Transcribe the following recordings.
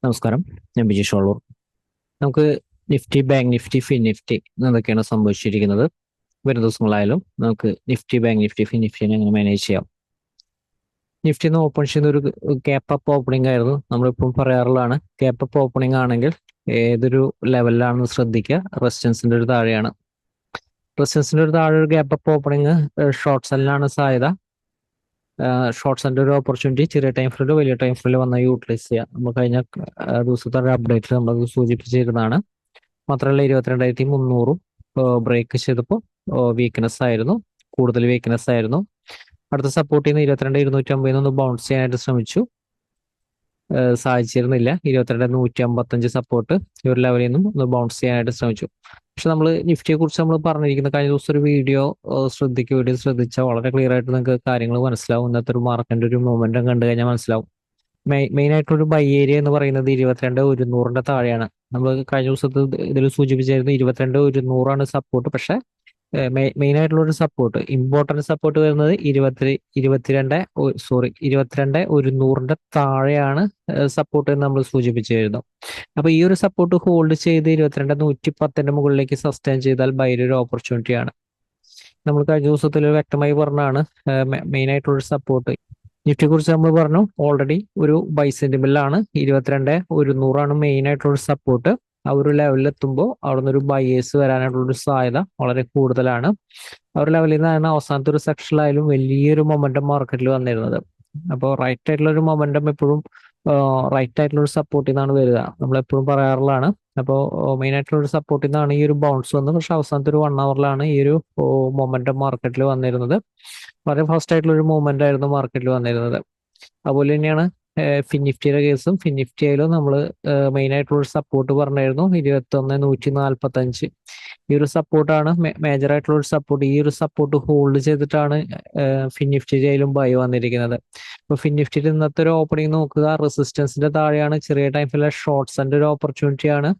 നമസ്കാരം. ഞാൻ ബിജീഷ് വള്ളൂർ. നമുക്ക് Nifty, bank Nifty, fin Nifty എന്നതൊക്കെയാണ് സംഭവിച്ചിരിക്കുന്നത്. വരും ദിവസങ്ങളായാലും നമുക്ക് നിഫ്റ്റി, ബാങ്ക് നിഫ്റ്റി, ഫിൻ നിഫ്റ്റിനെ എങ്ങനെ മാനേജ് ചെയ്യാം. നിഫ്റ്റി ഇന്ന് ഓപ്പൺ ചെയ്യുന്ന ഒരു ഗ്യാപ്പ് അപ്പ് ഓപ്പണിംഗ് ആയിരുന്നു. നമ്മളിപ്പം പറയാറുള്ളതാണ്, ഗ്യാപ്പ് അപ്പ് ഓപ്പണിംഗ് ആണെങ്കിൽ ഏതൊരു ലെവലിലാണെന്ന് ശ്രദ്ധിക്കുക. റെസിസ്റ്റൻസിന്റെ ഒരു താഴെയാണ്. റെസിസ്റ്റൻസിന്റെ ഒരു താഴെ ഒരു ഗ്യാപ്പ് അപ്പ് ഓപ്പണിംഗ് ഷോർട്ട് സെല്ലിനാണ് സാധ്യത. ഷോർട്ട് സെല്ലിന്റെ ഒരു ഓപ്പർച്യൂണിറ്റി ചെറിയ ടൈം ഫ്രെയിലും വലിയ ടൈം ഫ്രെയിലും വന്നാൽ യൂട്ടിലൈസ് ചെയ്യാം. നമ്മൾ കഴിഞ്ഞ ദിവസത്തെ അപ്ഡേറ്റിൽ നമ്മൾ സൂചിപ്പിച്ചിരുന്നതാണ്. മാത്രമല്ല 22,300 ബ്രേക്ക് ചെയ്തപ്പോൾ വീക്ക്നെസ് ആയിരുന്നു, കൂടുതൽ വീക്ക്നെസ് ആയിരുന്നു. അടുത്ത സപ്പോർട്ട് ചെയ്യുന്ന 22,250 ഒന്ന് ബൗൺസ് ചെയ്യാനായിട്ട് ശ്രമിച്ചു, സാധിച്ചിരുന്നില്ല. 22,155 സപ്പോർട്ട് ഈ ഒരു ലെവലിൽ നിന്നും ഒന്ന് ബൗൺസ് ചെയ്യാനായിട്ട് ശ്രമിച്ചു. പക്ഷെ നമ്മൾ നിഫ്റ്റിയെ കുറിച്ച് നമ്മൾ പറഞ്ഞിരിക്കുന്ന കഴിഞ്ഞ ദിവസം ഒരു വീഡിയോ ശ്രദ്ധിച്ചാൽ വളരെ ക്ലിയർ ആയിട്ട് നിങ്ങൾക്ക് കാര്യങ്ങൾ മനസ്സിലാവും. ഇന്നത്തെ ഒരു മാർക്കറ്റിന്റെ ഒരു മൊമെന്റം കണ്ടു കഴിഞ്ഞാൽ മനസ്സിലാവും. മെയിൻ ആയിട്ടൊരു ബൈ ഏരിയ എന്ന് പറയുന്നത് 22,100 താഴെയാണ്. നമ്മൾ കഴിഞ്ഞ ദിവസത്തെ ഇതിൽ സൂചിപ്പിച്ചായിരുന്നു 22,100 സപ്പോർട്ട്. പക്ഷെ മെയിൻ ആയിട്ടുള്ള ഒരു സപ്പോർട്ട്, ഇമ്പോർട്ടന്റ് സപ്പോർട്ട് വരുന്നത് 22,100 താഴെയാണ് സപ്പോർട്ട് എന്ന് നമ്മൾ സൂചിപ്പിച്ചിരുന്നു. അപ്പൊ ഈ ഒരു സപ്പോർട്ട് ഹോൾഡ് ചെയ്ത് 22,110 മുകളിലേക്ക് സസ്റ്റെയിൻ ചെയ്താൽ ബൈയുടെ ഒരു ഓപ്പർച്യൂണിറ്റിയാണ്. നമ്മൾ കഴിഞ്ഞ ദിവസത്തിൽ വ്യക്തമായി പറഞ്ഞാണ് മെയിൻ ആയിട്ടുള്ള ഒരു സപ്പോർട്ട്. നിഫ്റ്റിയെ കുറിച്ച് നമ്മൾ പറഞ്ഞു ഓൾറെഡി ഒരു ബൈ സെന്റിമെന്റിലാണ്. 22,100 മെയിൻ ആയിട്ടുള്ള സപ്പോർട്ട്. ആ ഒരു ലെവലിൽ എത്തുമ്പോൾ അവിടെ നിന്ന് ഒരു ബയേഴ്സ് വരാനായിട്ടുള്ള ഒരു സാധ്യത വളരെ കൂടുതലാണ്. ആ ഒരു ലെവലിൽ നിന്നാണ് അവസാനത്തെ ഒരു സെക്ഷനിലായാലും വലിയൊരു മൊമെന്റം മാർക്കറ്റിൽ വന്നിരുന്നത്. അപ്പോൾ റൈറ്റ് ആയിട്ടുള്ള ഒരു മൊമെന്റം എപ്പോഴും റൈറ്റ് ആയിട്ടുള്ള ഒരു സപ്പോർട്ടിൽ നിന്നാണ് വരിക, നമ്മൾ എപ്പോഴും പറയാറുള്ളതാണ്. അപ്പോൾ മെയിൻ ആയിട്ടുള്ള ഒരു സപ്പോർട്ടിൽ നിന്നാണ് ഈ ഒരു ബൗൺസ് വന്നത്. പക്ഷെ അവസാനത്തെ ഒരു 1 അവറിലാണ് ഈ ഒരു മൊമെന്റം മാർക്കറ്റിൽ വന്നിരുന്നത്. വളരെ ഫാസ്റ്റ് ആയിട്ടുള്ള ഒരു മൂവ്മെന്റ് ആയിരുന്നു മാർക്കറ്റിൽ വന്നിരുന്നത്. അതുപോലെ തന്നെയാണ് ഫിൻ നിഫ്റ്റിയുടെ കേസും. ഫിൻ നിഫ്റ്റിയിലും നമ്മൾ മെയിൻ ആയിട്ടുള്ള ഒരു സപ്പോർട്ട് പറഞ്ഞായിരുന്നു 21,145. ഈ ഒരു സപ്പോർട്ടാണ് മേജർ ആയിട്ടുള്ള ഒരു സപ്പോർട്ട്. ഈ ഒരു സപ്പോർട്ട് ഹോൾഡ് ചെയ്തിട്ടാണ് ഫിൻ നിഫ്റ്റിയിലും ബൈ വന്നിരിക്കുന്നത്. ഇപ്പൊ ഫിൻ നിഫ്റ്റിയിൽ ഇന്നത്തെ ഒരു ഓപ്പണിംഗ് നോക്കുക, റെസിസ്റ്റൻസിന്റെ താഴെയാണ്. ചെറിയ ടൈമിലെ ഷോർട്ട്സിന്റെ ഒരു ഓപ്പർച്യൂണിറ്റിയാണ്.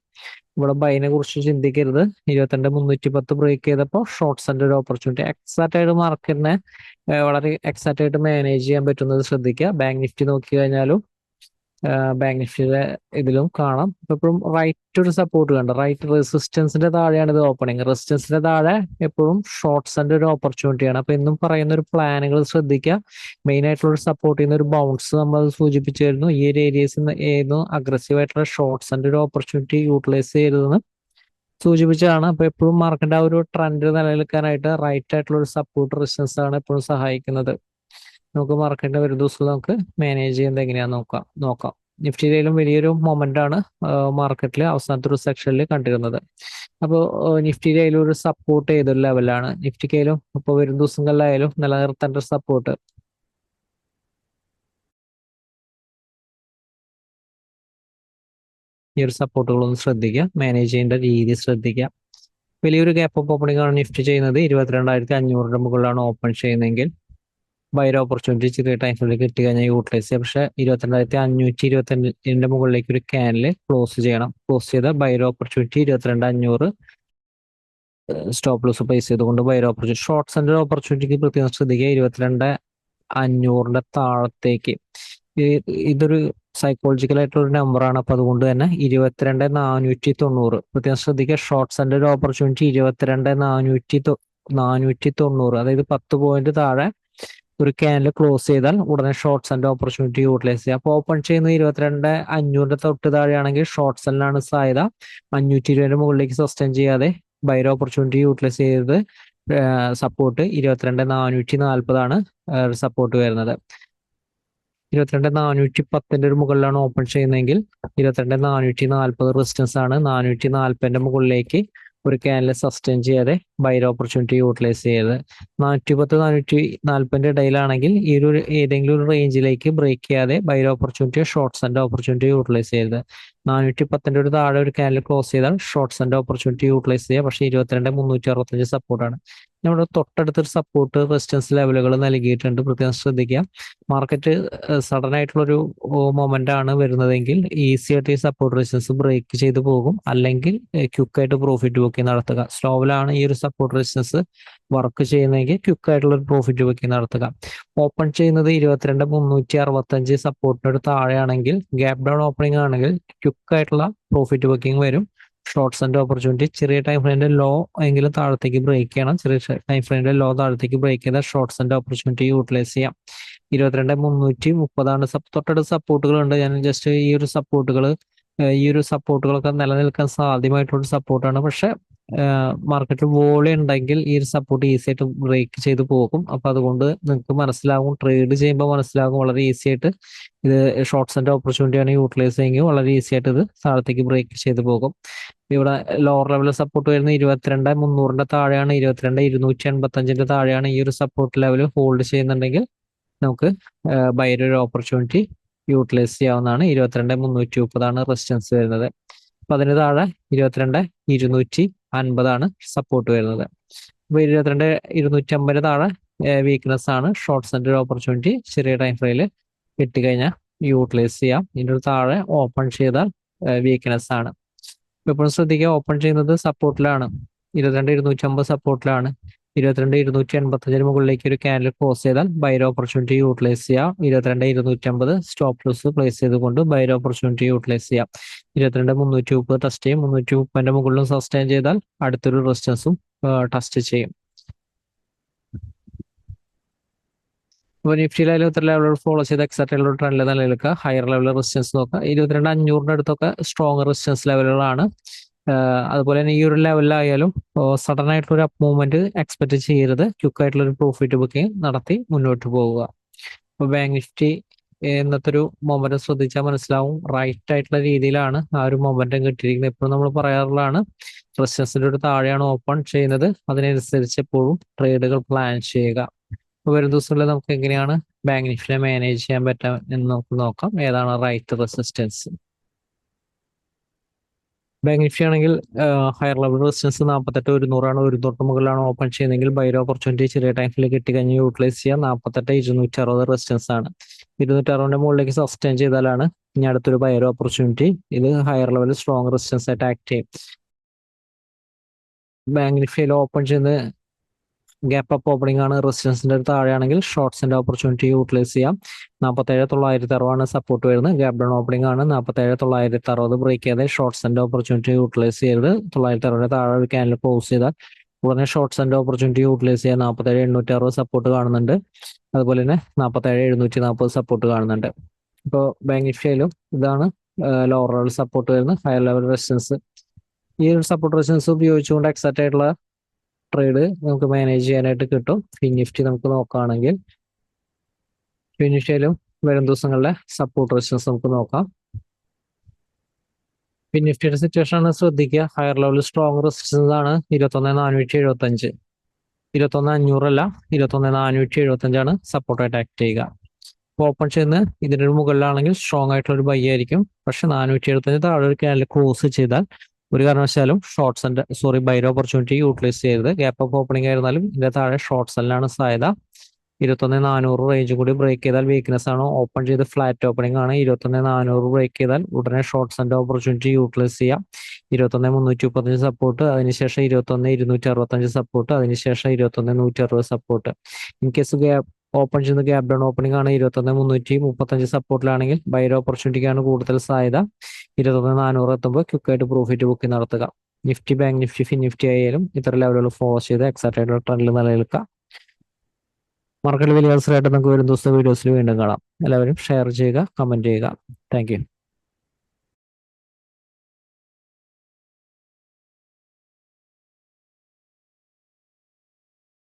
ഇവിടെ ബൈനെ കുറിച്ച് ചിന്തിക്കരുത്. 22,310 ബ്രേക്ക് ചെയ്തപ്പോൾ ഷോർട്ട്സിന്റെ ഒരു ഓപ്പർച്യൂണിറ്റി. എക്സാക്റ്റ് ആയിട്ട് മാർക്കറ്റിനെ വളരെ എക്സാക്റ്റ് ആയിട്ട് മാനേജ് ചെയ്യാൻ പറ്റുന്നത് ശ്രദ്ധിക്കുക. ബാങ്ക് നിഫ്റ്റി നോക്കി കഴിഞ്ഞാലും ബാങ്ക് നിഫ്റ്റിയുടെ ഇതിലും കാണാം. എപ്പോഴും റൈറ്റ് ഒരു സപ്പോർട്ട് കണ്ട, റൈറ്റ് റെസിസ്റ്റൻസിന്റെ താഴെയാണ് ഇത് ഓപ്പണിംഗ്. റെസിസ്റ്റൻസിന്റെ താഴെ എപ്പോഴും ഷോർട്ട്സിന്റെ ഒരു ഓപ്പർച്യൂണിറ്റിയാണ്. അപ്പൊ എന്നും പറയുന്ന ഒരു പ്ലാനുകൾ ശ്രദ്ധിക്കുക. മെയിൻ ആയിട്ടുള്ള ഒരു സപ്പോർട്ട് ചെയ്യുന്ന ഒരു ബൗൺസ് നമ്മൾ സൂചിപ്പിച്ചിരുന്നു. ഈ ഒരു ഏരിയസിൽ നിന്ന് ഏതോ അഗ്രസീവ് ആയിട്ടുള്ള ഷോർട്ട്സിന്റെ ഒരു ഓപ്പർച്യൂണിറ്റി യൂട്ടിലൈസ് ചെയ്തതെന്ന് സൂചിപ്പിച്ചതാണ്. അപ്പൊ എപ്പോഴും മാർക്കറ്റിന്റെ ആ ഒരു ട്രെൻഡ് നിലനിൽക്കാനായിട്ട് റൈറ്റ് ആയിട്ടുള്ള ഒരു സപ്പോർട്ട് റെസിസ്റ്റൻസ് ആണ് എപ്പോഴും സഹായിക്കുന്നത്. നമുക്ക് മാർക്കറ്റിന്റെ ഒരു ദിവസം നമുക്ക് മാനേജ് ചെയ്യുന്നത് എങ്ങനെയാന്ന് നോക്കാം. നിഫ്റ്റിയിലും വലിയൊരു മൊമെന്റ് ആണ് മാർക്കറ്റിൽ അവസാനത്തെ ഒരു സെക്ഷനിൽ കണ്ടിരുന്നത്. അപ്പോൾ നിഫ്റ്റിയിലും ഒരു സപ്പോർട്ട് ചെയ്തൊരു ലെവലാണ്. നിഫ്റ്റിക്കയിലും ഇപ്പോൾ വരും ദിവസങ്ങളിലായാലും നിലനിർത്തേണ്ട ഒരു സപ്പോർട്ട്. ഈ ഒരു സപ്പോർട്ടുകളൊന്ന് ശ്രദ്ധിക്കുക, മാനേജ് ചെയ്യേണ്ട രീതി ശ്രദ്ധിക്കുക. വലിയൊരു ഗ്യാപ്പ് അപ്പ് ഓപ്പണിംഗ് ആണ് നിഫ്റ്റി ചെയ്യുന്നത്. 22,500 മുകളിലാണ് ഓപ്പൺ ചെയ്യുന്നതെങ്കിൽ ബൈർ ഓപ്പർച്യൂണിറ്റി ചെറിയ ടൈമിലേക്ക് കിട്ടി കഴിഞ്ഞാൽ യൂട്ടിലൈസ് ചെയ്യാം. പക്ഷെ 22,522 മുകളിലേക്ക് ഒരു ക്യാനിൽ ക്ലോസ് ചെയ്യണം. ക്ലോസ് ചെയ്ത ബൈർ ഓപ്പർച്യൂണിറ്റി 22,500 സ്റ്റോപ്പ് ലോസ് പ്ലേസ് ചെയ്തുകൊണ്ട് ബൈർ ഓപ്പർച്യൂണിറ്റി. ഷോർട്ട് സെന്റർ ഓപ്പർച്യൂണിറ്റിക്ക് പ്രത്യേകം ശ്രദ്ധിക്കുക. 22,500 താഴത്തേക്ക് ഇതൊരു സൈക്കോളജിക്കൽ ആയിട്ടുള്ള ഒരു നമ്പറാണ്. അപ്പൊ അതുകൊണ്ട് തന്നെ 22,490 പ്രത്യേകം ശ്രദ്ധിക്കുക. ഷോർട്ട് സെന്റർ ഓപ്പർച്യൂണിറ്റി 22,490, അതായത് 10 പോയിന്റ് താഴെ ഒരു ക്യാനിൽ ക്ലോസ് ചെയ്താൽ ഉടനെ ഷോർട്ട് സെല്ലിന്റെ ഓപ്പർച്യൂണിറ്റി യൂട്ടിലൈസ് ചെയ്യാം. അപ്പോൾ ഓപ്പൺ ചെയ്യുന്നത് 22,500 തൊട്ട് താഴെയാണെങ്കിൽ ഷോർട്ട് സെല്ലിനാണ് സാധ്യത. 520 മുകളിലേക്ക് സസ്റ്റെയിൻ ചെയ്യാതെ ബൈർ ഓപ്പർച്യൂണിറ്റി യൂട്ടിലൈസ് ചെയ്ത് സപ്പോർട്ട് 22,440 ആണ് സപ്പോർട്ട് വരുന്നത്. 22,410 ഒരു മുകളിലാണ് ഓപ്പൺ ചെയ്യുന്നതെങ്കിൽ 22,440 റെസിസ്റ്റൻസ് ആണ്. 440 മുകളിലേക്ക് ഒരു ക്യാനിൽ സസ്റ്റെയിൻ ചെയ്യാതെ ബൈർ ഓപ്പർച്യൂണിറ്റി യൂട്ടിലൈസ് ചെയ്ത് 410-440 ഇടയിലാണെങ്കിൽ ഈ ഒരു ഏതെങ്കിലും ഒരു റേഞ്ചിലേക്ക് ബ്രേക്ക് ചെയ്യാതെ buyer opportunity short sent opportunity utilise ചെയ്ത് 410 ഒരു താഴെ ഒരു ക്യാൻഡിൽ ക്ലോസ് ചെയ്താൽ ഷോർട്ട്സിന്റെ ഓപ്പർച്യൂണിറ്റി യൂട്ടിലൈസ് ചെയ്യുക. പക്ഷേ 22,365 സപ്പോർട്ടാണ്. നമ്മുടെ തൊട്ടടുത്തൊരു സപ്പോർട്ട് റെസിസ്റ്റൻസ് ലെവലുകൾ നൽകിയിട്ടുണ്ട്, പ്രത്യേകം ശ്രദ്ധിക്കുക. മാർക്കറ്റ് സഡൻ ആയിട്ടുള്ളൊരു മൊമെന്റ് ആണ് വരുന്നതെങ്കിൽ ഈസി ആയിട്ട് ഈ സപ്പോർട്ട് റെസിസ്റ്റൻസ് ബ്രേക്ക് ചെയ്ത് പോകും, അല്ലെങ്കിൽ ക്വിക്കായിട്ട് പ്രോഫിറ്റ് ബുക്കിംഗ് നടത്തുക. സ്ലോവിലാണ് ഈ ഒരു സപ്പോർട്ട് റെസിസ്റ്റൻസ് വർക്ക് ചെയ്യുന്നതെങ്കിൽ ക്വിക്കായിട്ടുള്ള ഒരു പ്രോഫിറ്റ് ബുക്കിംഗ് നടത്തുക. ഓപ്പൺ ചെയ്യുന്നത് 22,365 സപ്പോർട്ടിനോട് താഴെയാണെങ്കിൽ, ഗ്യാപ് ഡൗൺ ഓപ്പണിംഗ് ആണെങ്കിൽ ക്വിക്കായിട്ടുള്ള പ്രോഫിറ്റ് ബുക്കിംഗ് വരും. ഷോർട്ട്സിന്റെ ഓപ്പർച്യൂണിറ്റി ചെറിയ ടൈം ഫ്രെയിമിന്റെ ലോ എങ്കിലും താഴത്തേക്ക് ബ്രേക്ക് ചെയ്യണം. ചെറിയ ടൈം ഫ്രെയിമിന്റെ ലോ താഴത്തേക്ക് ബ്രേക്ക് ചെയ്താൽ ഷോർട്ട്സിന്റെ ഓപ്പർച്യൂണിറ്റി യൂട്ടിലൈസ് ചെയ്യാം. 22,330 തൊട്ടടുത്ത സപ്പോർട്ടുകളുണ്ട്. ഞാൻ ജസ്റ്റ് ഈ ഒരു സപ്പോർട്ടുകളൊക്കെ നിലനിൽക്കാൻ സാധ്യമായിട്ടുള്ള സപ്പോർട്ടാണ്. പക്ഷെ മാർക്കറ്റിൽ വോളി ഉണ്ടെങ്കിൽ ഈ ഒരു സപ്പോർട്ട് ഈസി ആയിട്ട് ബ്രേക്ക് ചെയ്ത് പോകും. അപ്പൊ അതുകൊണ്ട് നിങ്ങൾക്ക് മനസ്സിലാകും, ട്രേഡ് ചെയ്യുമ്പോൾ മനസ്സിലാകും വളരെ ഈസി ആയിട്ട് ഇത് ഷോർട്ട്സിന്റെ ഓപ്പർച്യൂണിറ്റിയാണ് യൂട്ടിലൈസ് ചെയ്യുമെങ്കിൽ വളരെ ഈസി ആയിട്ട് ഇത് താഴത്തേക്ക് ബ്രേക്ക് ചെയ്ത് പോകും. ഇവിടെ ലോവർ ലെവൽ സപ്പോർട്ട് വരുന്നത് 22,300 താഴെയാണ്, 22,285 താഴെയാണ്. ഈ ഒരു സപ്പോർട്ട് ലെവൽ ഹോൾഡ് ചെയ്യുന്നുണ്ടെങ്കിൽ നമുക്ക് ബൈയുടെ ഒരു ഓപ്പർച്യൂണിറ്റി യൂട്ടിലൈസ് ചെയ്യാവുന്നതാണ്. 22,330 റെസിസ്റ്റൻസ് വരുന്നത്. അപ്പൊ അതിന് താഴെ 22,250 സപ്പോർട്ട് വരുന്നത്. അപ്പൊ 22,250 താഴെ വീക്ക്നെസ് ആണ്. ഷോർട്ട്സിന്റെ ഒരു ഓപ്പർച്യൂണിറ്റി ചെറിയ ടൈം ഫ്രെയിമിൽ കിട്ടിക്കഴിഞ്ഞാൽ യൂട്ടിലൈസ് ചെയ്യാം. ഇതിന്റെ താഴെ ഓപ്പൺ ചെയ്താൽ വീക്ക്നെസ് ആണ്. എപ്പോഴും ശ്രദ്ധിക്കുക, ഓപ്പൺ ചെയ്യുന്നത് സപ്പോർട്ടിലാണ്. 22,250 സപ്പോർട്ടിലാണ്. 22,285 മുകളിലേക്ക് ഒരു ക്യാൻഡിൽ ക്ലോസ് ചെയ്താൽ ബൈർ ഓപ്പർച്യൂണിറ്റി യൂട്ടിലൈസ് ചെയ്യാം. 22,250 സ്റ്റോപ്പ് ലോസ് പ്ലേസ് ചെയ്തുകൊണ്ട് ബൈർ ഓപ്പർച്യൂണിറ്റി യൂട്ടിലൈസ് ചെയ്യാം. 22,330 ടെസ്റ്റ് ചെയ്യും. 330 മുകളിലും സസ്റ്റെയിൻ ചെയ്താൽ അടുത്തൊരു റെസിസ്റ്റൻസും ടെസ്റ്റ് ചെയ്യും. അപ്പോൾ നിഫ്റ്റിയിലായാലും ഇത്ര ലെവലുകൾ ഫോളോ ചെയ്ത് എക്സാക്ട് ആയിട്ടുള്ള ട്രെൻഡിൽ നിലനിൽക്കുക. ഹയർ ലെവൽ റെസിസ്റ്റൻസ് നോക്കുക. 22,500 അടുത്തൊക്കെ സ്ട്രോങ് റെസിസ്റ്റൻസ് ലെവലുകളാണ്. അതുപോലെ തന്നെ ഈ ഒരു ലെവലിലായാലും സഡൻ ആയിട്ടുള്ള ഒരു അപ്പ് മൂവ്മെന്റ് എക്സ്പെക്ട് ചെയ്യരുത്. ക്വിക്ക് ആയിട്ടുള്ള ഒരു പ്രോഫിറ്റ് ബുക്കിംഗ് നടത്തി മുന്നോട്ട് പോവുക. അപ്പോൾ ബാങ്ക് നിഫ്റ്റി ഇന്നത്തെ ഒരു മൊമെന്റം ശ്രദ്ധിച്ചാൽ മനസ്സിലാവും, റൈറ്റ് ആയിട്ടുള്ള രീതിയിലാണ് ആ ഒരു മൊമെന്റം കിട്ടിയിരിക്കുന്നത്. എപ്പോഴും നമ്മൾ പറയാറുള്ളതാണ്, റെസിസ്റ്റൻസിന്റെ ഒരു താഴെയാണ് ഓപ്പൺ ചെയ്യുന്നത്, അതിനനുസരിച്ച് എപ്പോഴും ട്രേഡുകൾ പ്ലാൻ ചെയ്യുക. വരും ദിവസങ്ങളിൽ നമുക്ക് എങ്ങനെയാണ് ബാങ്ക് നിഫ്റ്റിനെ മാനേജ് ചെയ്യാൻ പറ്റാം എന്ന് നമുക്ക് നോക്കാം. ഏതാണ് റൈറ്റ് റെസിസ്റ്റൻസ്? ബാങ്ക് നിഫ്റ്റി ആണെങ്കിൽ ഹയർ ലെവൽ റെസിസ്റ്റൻസ് 48,100 100 മുകളിലാണ് ഓപ്പൺ ചെയ്യുന്നതെങ്കിൽ ബൈർ ഓപ്പർച്യൂണിറ്റി ചെറിയ ടൈമിൽ കിട്ടിക്കഴിഞ്ഞ് യൂട്ടിലൈസ് ചെയ്യാം. 48,260 റെസിസ്റ്റൻസ് ആണ്. 260 മുകളിലേക്ക് സസ്റ്റെയിൻ ചെയ്താലാണ് ഇനി അടുത്തൊരു ബൈർ ഓപ്പർച്യൂണിറ്റി. ഇത് ഹയർ ലെവൽ സ്ട്രോങ് റെസിസ്റ്റൻസ് ആയിട്ട് ആക്ട് ചെയ്യും. ബാങ്ക് നിഫ്റ്റിയിൽ ഓപ്പൺ ചെയ്യുന്നത് ഗ്യാപ്പ് അപ്പ് ഓപ്പണിംഗ് ആണ്. റെസിസ്റ്റൻസിന്റെ താഴെയാണെങ്കിൽ ഷോർട്ട്സിന്റെ ഓപ്പർച്യൂണിറ്റി യൂട്ടിലൈസ് ചെയ്യാം. 47,960 സപ്പോർട്ട് വരുന്നത്. ഗ്യാപ്പ് ഡൗൺ ഓപ്പണിംഗ് ആണ്. 47,960 ബ്രേക്ക് ചെയ്ത് ഷോർട്ട്സിന്റെ ഓപ്പർച്യൂണിറ്റി യൂട്ടിലൈസ് ചെയ്ത് 960 താഴെ ഒരു ക്യാൻഡിൽ ക്ലോസ് ചെയ്താൽ ഉടനെ ഷോർട്ട്സിന്റെ ഓപ്പർച്യൂണിറ്റി യൂട്ടിലൈസ് ചെയ്യാൻ 47,860 സപ്പോർട്ട് കാണുന്നുണ്ട്. അതുപോലെ തന്നെ 47,740 സപ്പോർട്ട് കാണുന്നുണ്ട്. ഇപ്പോൾ ബാങ്ക് നിഫ്റ്റിയിലും ഇതാണ് ലോവർ ലെവൽ സപ്പോർട്ട് വരുന്നത്, ഹയർ ലെവൽ റെസിസ്റ്റൻസ്. ഈ ഒരു സപ്പോർട്ട് റെസിസ്റ്റൻസ് ഉപയോഗിച്ചുകൊണ്ട് എക്സാക്ട് ആയിട്ടുള്ള ട്രേഡ് നമുക്ക് മാനേജ് ചെയ്യാനായിട്ട് കിട്ടും. നിഫ്റ്റി നമുക്ക് നോക്കുകയാണെങ്കിൽ നിഫ്റ്റിയിലും വരും ദിവസങ്ങളിലെ സപ്പോർട്ട് റെസിസ്റ്റൻസ് നമുക്ക് നോക്കാം. നിഫ്റ്റിയുടെ സിറ്റുവേഷൻ ആണ് ശ്രദ്ധിക്കുക. ഹയർ ലെവൽ സ്ട്രോങ് റെസിസ്റ്റൻസ് ആണ് 21,475. 21,500 അല്ല, 21,475 ആണ് സപ്പോർട്ടായിട്ട് ആക്ട് ചെയ്യുക. ഓപ്പൺ ചെയ്യുന്ന ഇതിന്റെ ഒരു മുകളിലാണെങ്കിൽ സ്ട്രോങ് ആയിട്ടുള്ള ഒരു ബൈ ആയിരിക്കും. പക്ഷെ 475 താഴെ ഒരു ക്യാൻഡിൽ ക്ലോസ് ചെയ്താൽ ഒരു കാരണവശാലും ബൈർ ഓപ്പർച്യൂണിറ്റി യൂട്ടിലൈസ് ചെയ്യരുത്. ഗ്യാപ്പ് അപ്പ് ഓപ്പണിംഗ് ആയിരുന്നാലും ഇതിന്റെ താഴെ ഷോർട്ട് സെല്ലാണ് സാധ്യത. 21,400 റേഞ്ച് കൂടി ബ്രേക്ക് ചെയ്താൽ വീക്ക്നെസ് ആണ്. ഓപ്പൺ ചെയ്ത് ഫ്ലാറ്റ് ഓപ്പണിംഗ് ആണ്. 21,400 ബ്രേക്ക് ചെയ്താൽ ഉടനെ ഷോർട്ട്സിന്റെ ഓപ്പർച്യൂണിറ്റി യൂട്ടിലൈസ് ചെയ്യാം. 21,335 സപ്പോർട്ട്, അതിനുശേഷം 21,265 സപ്പോർട്ട്, അതിനുശേഷം 21,160 സപ്പോർട്ട്. ഇൻ കേസ് ഓപ്പൺ ചെയ്യുന്ന ഗ്യാപ് ഡൗൺ ഓപ്പണിംഗ് ആണ്. 21,335 സപ്പോർട്ടിലാണെങ്കിൽ ബൈർ ഓപ്പർച്യൂണിറ്റിക്കാണ് കൂടുതൽ സാധ്യത. 21,400 എത്തുമ്പോൾ ക്വിക്കായിട്ട് പ്രോഫിറ്റ് ബുക്കിംഗ് നടത്തുക. നിഫ്റ്റി, ബാങ്ക് നിഫ്റ്റി, നിഫ്റ്റി ആയാലും ഇത്തരം ലെവലുകൾ ഫോളോ ചെയ്ത് എക്സാക്ട് ആയിട്ടുള്ള ട്രെൻഡിൽ നിലനിൽക്കുക. മാർക്കറ്റ് വലിയ അവസരമായിട്ട് നമുക്ക് വരും ദിവസത്തെ വീഡിയോസിൽ വീണ്ടും കാണാം. എല്ലാവരും ഷെയർ ചെയ്യുക, കമന്റ് ചെയ്യുക. Thank you.